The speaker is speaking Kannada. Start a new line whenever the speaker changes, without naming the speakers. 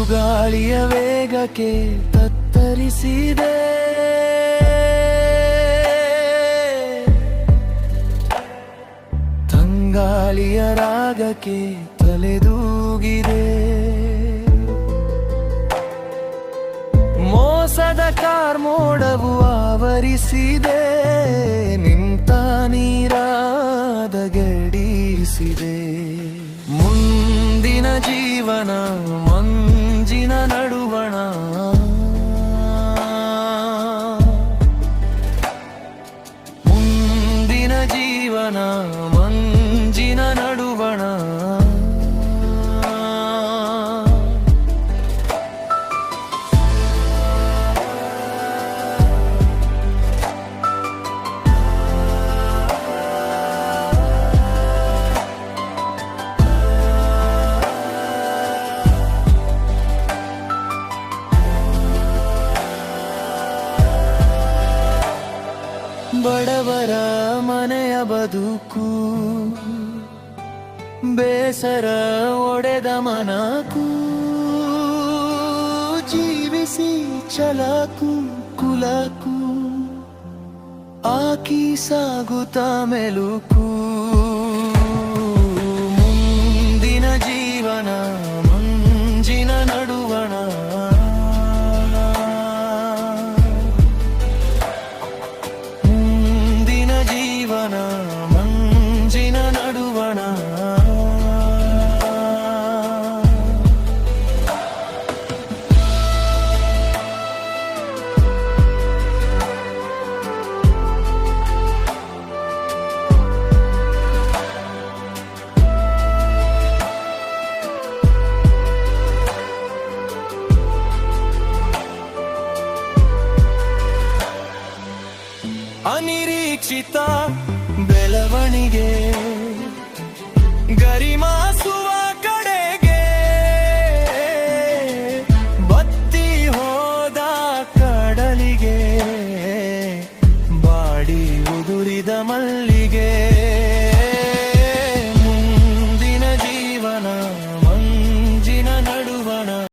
ಬಿರುಗಾಳಿಯ ವೇಗಕ್ಕೆ ತತ್ತರಿಸಿದೆ. ತಂಗಾಳಿಯ ರಾಗಕ್ಕೆ ತಲೆದೂಗಿದೆ. ಮೋಸದ ಕಾರ್ಮೋಡವು ಆವರಿಸಿದೆ. ನಿಂತ ನೀರಾದ ಗಡಿಸಿದೆ. ಮುಂದಿನ ಜೀವನ ಮಂಜಿನ ನಡುವಣ. ಮುಂದಿನ ಜೀವನ ಮಂಜಿನ ನಡುವಣ. ಬಡವರ ಮನೆಯ ಬದುಕು, ಬೇಸರ ಒಡೆದ ಮನಕು. ಜೀವಿಸಿ ಛಲಕು ಕುಲಕು ಆಕಿ ಸಾಗುತ್ತ ಮೆಲುಕು. ಮುಂದಿನ ಜೀವನ ಮಂಜಿನ ನಡುವಣ. ಮಂಜಿನ ನಡುವಣ. ಅನಿರೀಕ್ಷಿತ